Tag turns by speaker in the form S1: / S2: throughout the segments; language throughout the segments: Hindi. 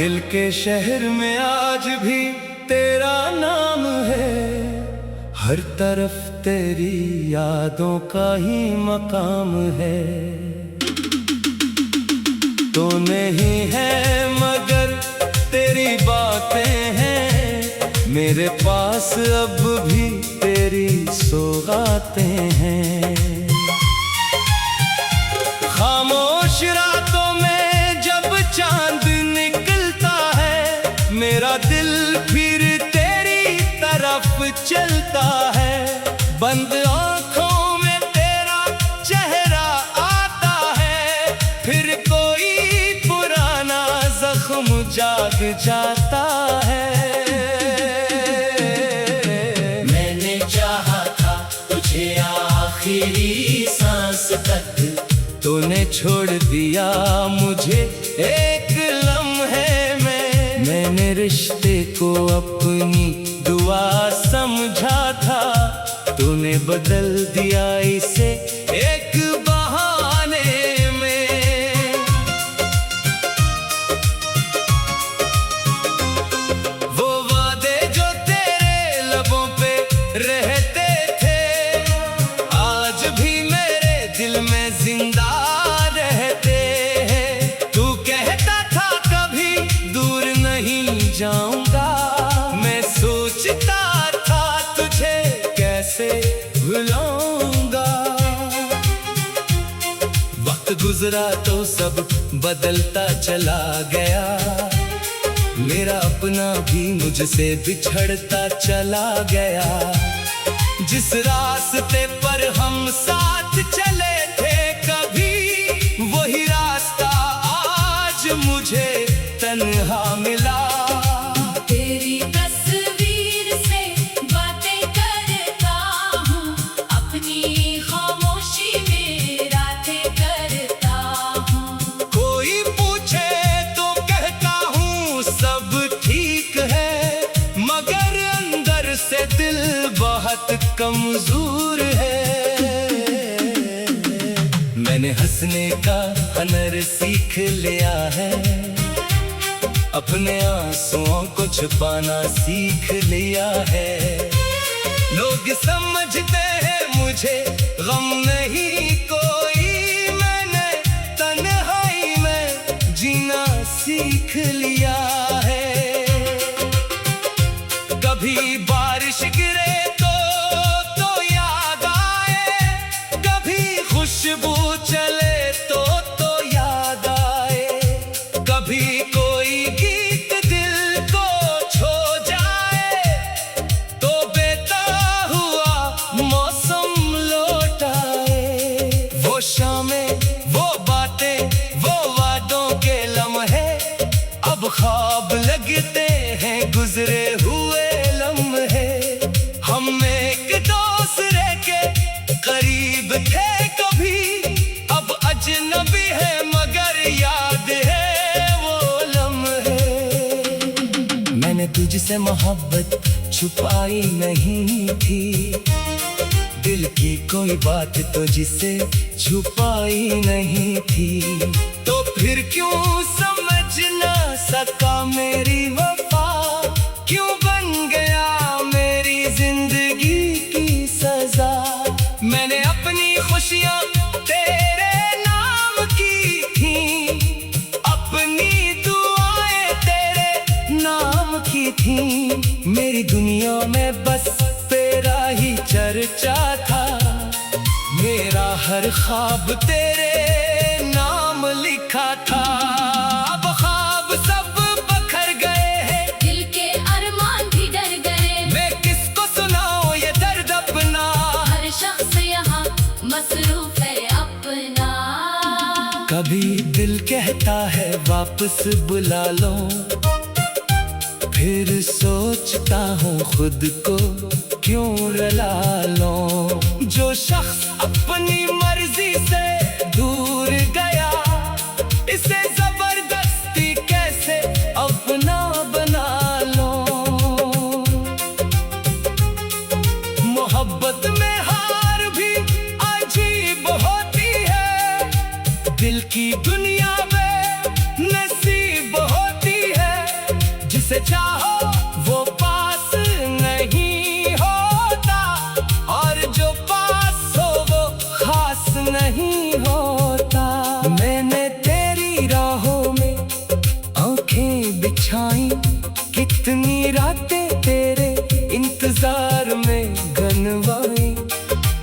S1: दिल के शहर में आज भी तेरा नाम है, हर तरफ तेरी यादों का ही मकाम है। तो नहीं है मगर तेरी बातें हैं, मेरे पास अब भी तेरी सौगातें हैं। खामोश रातों में जब चांद निकलता है, मेरा दिल फिर तेरी तरफ चलता है। बंद आंखों में तेरा चेहरा आता है, फिर कोई पुराना जख्म जाग जाता है। मैंने चाहा था तुझे आखिरी सांस तक, तूने छोड़ दिया मुझे एक लम्हे में। मैंने रिश्ते को अपनी दुआ समझा था, तूने बदल दिया इसे एक बहाने में। वो वादे जो तेरे लबों पे रहते थे, आज भी मेरे दिल में जिंदा रहते हैं। तू कहता था कभी दूर नहीं जाऊंगा, मैं सोचता था तुझे कैसे भुलाऊंगा। वक्त गुजरा तो सब बदलता चला गया, मेरा अपना भी मुझसे बिछड़ता चला गया। जिस रास्ते पर हम साथ चले थे कभी, वही रास्ता आज मुझे तन्हा मिला।
S2: तेरी तस्वीर से बातें करता हूँ, अपनी खामोशी में रातें करता हूँ।
S1: कोई पूछे तो कहता हूँ सब ठीक है, मगर अंदर से दिल बहुत कमजोर है। मैंने हंसने का हुनर सीख लिया है, अपने आंसुओं को छुपाना सीख लिया है। लोग समझते हैं मुझे गम नहीं कोई, मैंने तन्हाई में जीना सीख लिया है। कभी बारिश गिरे तो याद आए, कभी खुशबू चले तो याद आए, कभी कोई गीत दिल को छू जाए, तो बेता हुआ मौसम लौट आए। वो शामें, वो बातें, वो वादों के लम्हे अब ख्वाब लगते हैं, गुजरे हुए लम्हे। हम एक दूसरे के करीब थे कभी, अब अजनबी है मगर याद है वो लम्हे। मैंने तुझसे मोहब्बत छुपाई नहीं थी, दिल की कोई बात तो जिसे छुपाई नहीं थी। तो फिर क्यों समझ ना सका मेरी वफा, क्यों बन गया मेरी जिंदगी की सजा। मैंने अपनी खुशियाँ तेरे नाम की थी, अपनी दुआएं तेरे नाम की थी। मेरी दुनिया में बस तेरा ही चर्चा था, मेरा हर ख्वाब तेरे नाम लिखा था। अब ख्वाब सब बखर गए हैं,
S2: दिल के अरमान भी डर गए,
S1: मैं किसको सुनाऊं ये दर्द अपना।
S2: हर शख्स यहाँ मसरूफ है अपना।
S1: कभी दिल कहता है वापस बुला लो, फिर सोचता हूँ खुद को क्यों रुला लो। जो शख्स अपनी मर्जी से दूर गया, इसे जबरदस्ती कैसे अपना बना लो। मोहब्बत में हार भी अजीब होती है, दिल की दुनिया में नसीब होती है।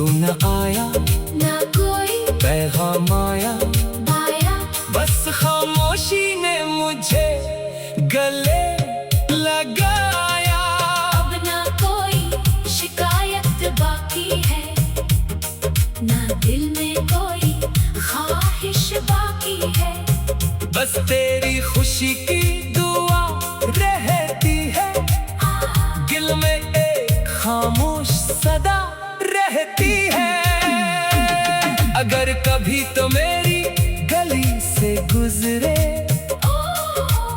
S1: तो न आया
S2: ना कोई
S1: पैगाम आया,
S2: आया,
S1: बस खामोशी ने मुझे गले लगाया।
S2: अब ना कोई शिकायत बाकी है, ना दिल में कोई ख्वाहिश बाकी है।
S1: बस तेरी खुशी की दुआ रहती है, दिल में एक खामोश सदा रहती है। अगर कभी तो मेरी गली से गुजरे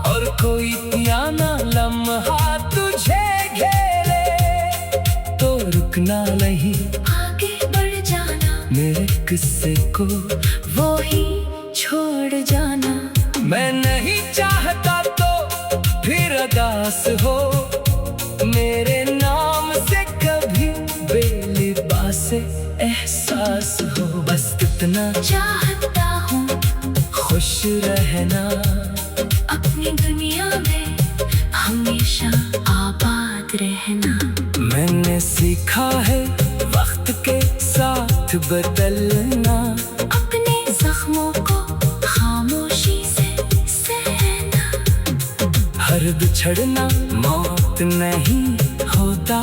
S1: और कोई पियाना लम्हा तुझे घेरे, तो रुकना नहीं,
S2: आगे बढ़ जाना,
S1: मेरे किस्से को
S2: वो ही छोड़ जाना।
S1: मैं नहीं चाहता तो फिर अदास हो, मेरे नाम से कभी बेलिबास एहसास हो। बस इतना
S2: चाहता हूँ
S1: खुश रहना,
S2: अपनी दुनिया में हमेशा आबाद रहना।
S1: मैंने सीखा है वक्त के साथ बदलना,
S2: अपने जख्मों को खामोशी से सहना।
S1: हर बिछड़ना मौत नहीं होता,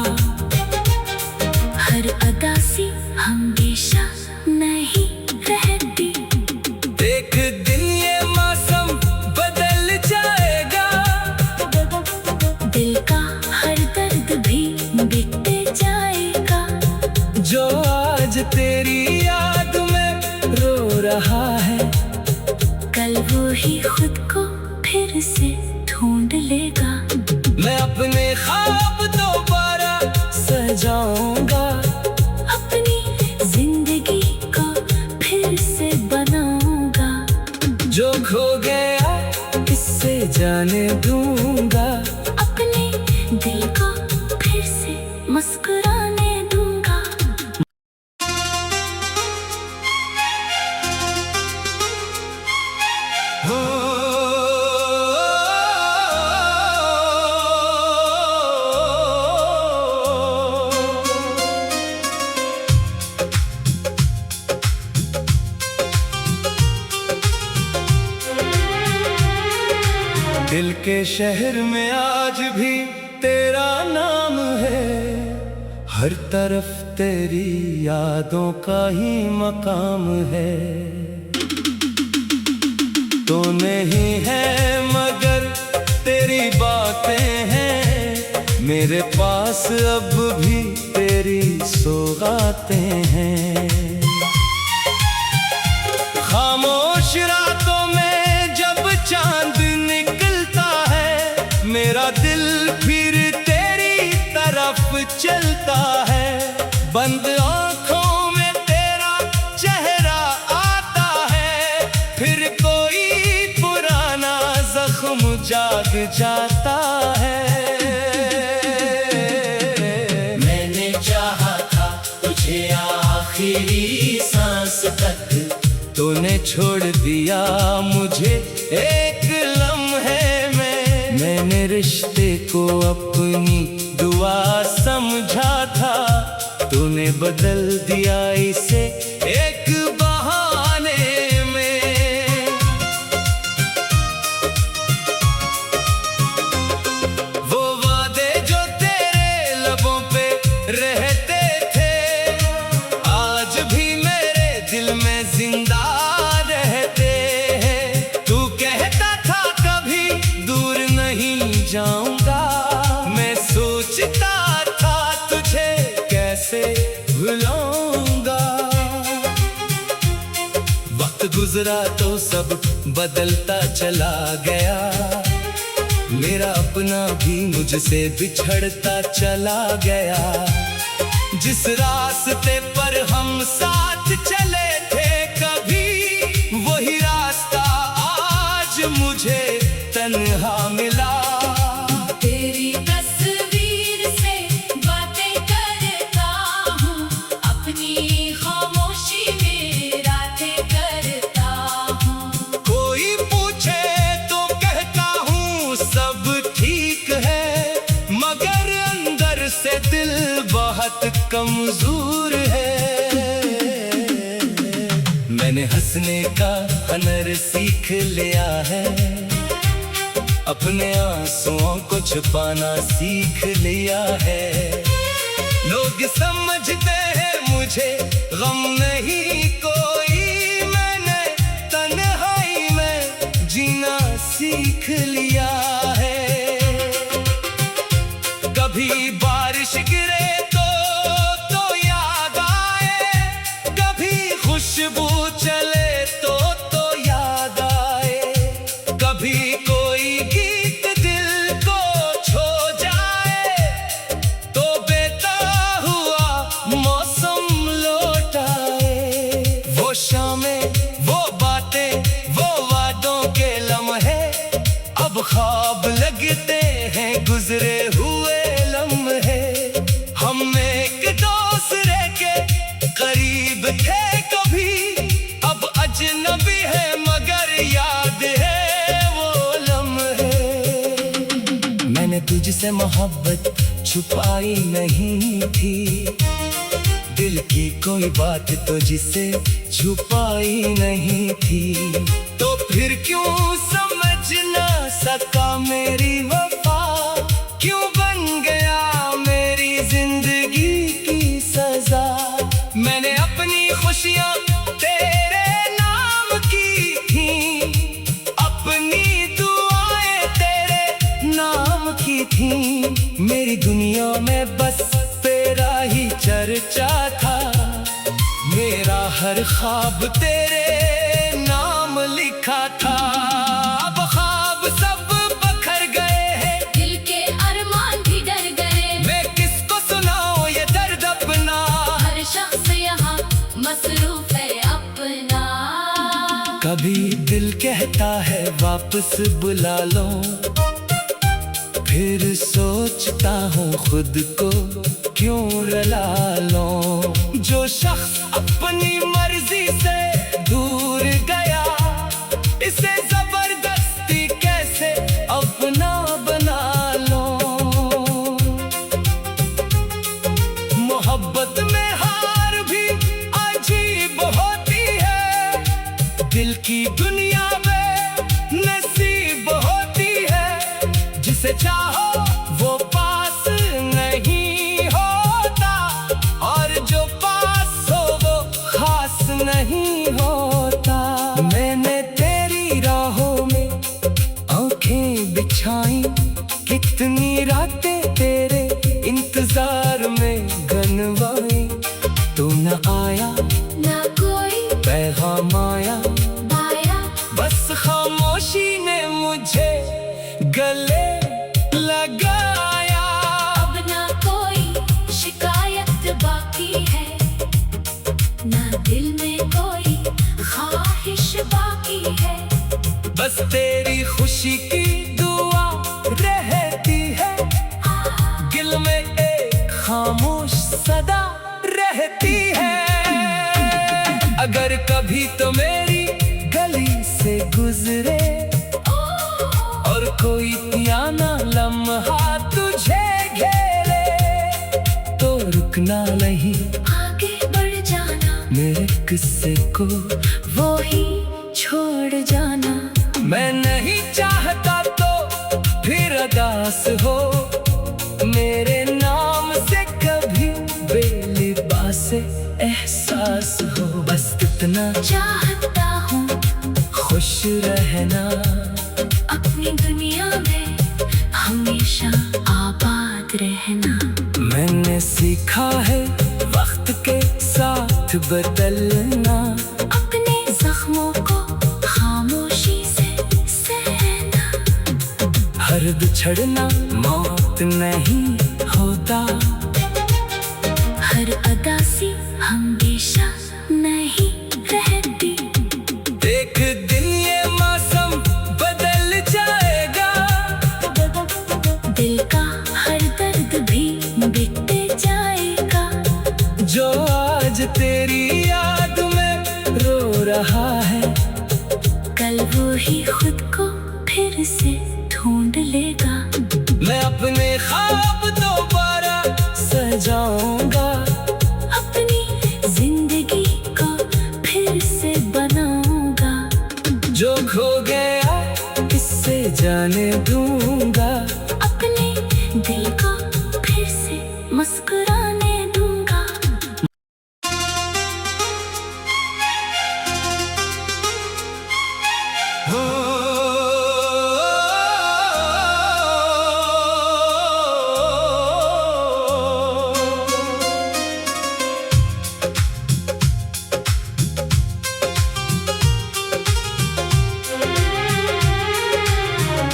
S2: हर अदासी हमेशा नहीं रहती।
S1: एक दिन ये मौसम बदल जाएगा,
S2: दिल का हर दर्द भी मिट जाएगा।
S1: जो आज तेरी याद में रो रहा है,
S2: कल वो ही खुद को फिर से ढूंढ लेगा।
S1: मैं अपने ख्वाब दोबारा सजाऊंगा,
S2: अपनी जिंदगी को फिर से बनाऊंगा।
S1: जो खो गया किससे जाने दूंगा,
S2: अपने दिल को फिर से मुस्कुराने दूंगा।
S1: हो दिल के शहर में आज भी तेरा नाम है, हर तरफ तेरी यादों का ही मकाम है। तो नहीं है मगर तेरी बातें हैं, मेरे पास अब भी तेरी सौगातें हैं। खामोश रातों में जब चांद निकलता है, मेरा दिल फिर तेरी तरफ चलता है। बंद आंखों में तेरा चेहरा आता है, फिर कोई पुराना जख्म जाग जाता है। मैंने चाहा था तुझे आखिरी सांस तक, तूने छोड़ दिया मुझे एक लम्हे में। मैंने रिश्ते को अपनी दुआ समझा था, तूने बदल दिया इसे एक बहाने में। वो वादे जो तेरे लबों पे रहते थे, आज भी मेरे दिल में जिंदा रहते हैं। तू कहता था कभी दूर नहीं जाऊंगा, मैं सोचता था तुझे कैसे भुलाऊंगा। वक्त गुजरा तो सब बदलता चला गया, मेरा अपना भी मुझसे बिछड़ता चला गया। जिस रास्ते पर हम साथ चले थे कभी, वही रास्ता आज मुझे तन्हा मिला।
S2: तेरी तस्वीर से बातें करता हूँ, अपनी खामोशी में रातें करता हूँ।
S1: कोई पूछे तो कहता हूँ सब ठीक है, मगर अंदर से दिल बहुत कमजोर है। हंसने का हुनर सीख लिया है, अपने आंसुओं को छुपाना सीख लिया है। लोग समझते हैं मुझे गम नहीं कोई, मैंने तन्हाई में जीना सीख लिया है। कभी बारिश गिरे तो याद आए, कभी खुशबू चले तो याद आए, कभी कोई गीत दिल को छू जाए तो बेता हुआ मौसम लौट आए। वो शामें, वो बातें, वो वादों के लम्हे अब ख्वाब लगते हैं गुजरे हुए लम्हे। हम एक दूसरे के करीब थे कभी, अब अजनबी है मगर याद है वो लम्हे। मैंने तुझसे मोहब्बत छुपाई नहीं थी, दिल की कोई बात तो जिसे छुपाई नहीं थी। तो फिर क्यों समझ ना सका मेरी वफा, क्यों बन गया मेरी जिंदगी की सजा। मैंने अपनी खुशियाँ तेरे नाम की थी, अपनी दुआएं तेरे नाम की थी। मेरी दुनिया में बस तेरा ही चर्चा था, मेरा हर ख्वाब तेरे नाम लिखा था। अब ख्वाब सब बखर गए हैं,
S2: दिल के अरमान भी डर गए।
S1: मैं किसको सुनाऊं ये दर्द अपना,
S2: हर शख्स यहाँ मसरूफ है अपना।
S1: कभी दिल कहता है वापस बुला लो, फिर सोचता हूँ खुद को क्यों रुला लो। जो शख्स अपनी मर्जी से दूर गया, इसे जबरदस्ती कैसे अपना बना लो। मोहब्बत में हार भी अजीब होती है, दिल की दुनिया में नसीब होती है। जिसे चाहो वो पास नहीं होता, और जो पास हो वो खास नहीं होता। मैंने तेरी राहों में आंखें बिछाई, कितनी रातें तेरे इंतजार में गनवाई। तू न आया
S2: ना कोई
S1: पैगाम आया, बस खामोशी ने मुझे गले लगाया।
S2: अब ना कोई शिकायत बाकी है, ना दिल में कोई ख्वाहिश बाकी है।
S1: बस तेरी खुशी की दुआ रहती है, दिल में एक खामोश सदा रहती है। अगर कभी तो मेरी गली से गुजरे और कोई पियाना लम्हा तुझे घेरे, तो रुकना नहीं,
S2: आगे बढ़ जाना,
S1: मेरे किस्से को
S2: वो ही छोड़ जाना।
S1: मैं नहीं चाहता तो फिर अदास हो, मेरे नाम से कभी बेलिबास एहसास हो। बस इतना
S2: चाहता हूँ
S1: खुश रहना,
S2: अपनी दुनिया में हमेशा आबाद रहना।
S1: मैंने सीखा है वक्त के साथ बदलना,
S2: अपने जख्मों को खामोशी से सहना।
S1: हर बिछड़ना मौत नहीं होता,
S2: हर अदासी हमेशा नहीं रहती।
S1: एक दिन ये मौसम बदल जाएगा,
S2: दिल का हर दर्द भी मिट जाएगा।
S1: जो आज तेरी याद में रो रहा है,
S2: कल वो ही खुद को फिर से ढूंढ लेगा।
S1: मैं अपने ख्वाब दोबारा सजाऊंगा,
S2: अपनी जिंदगी को फिर से बनाऊंगा।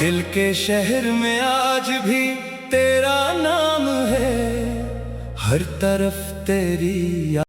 S1: दिल के शहर में आज भी तेरा नाम है, हर तरफ तेरी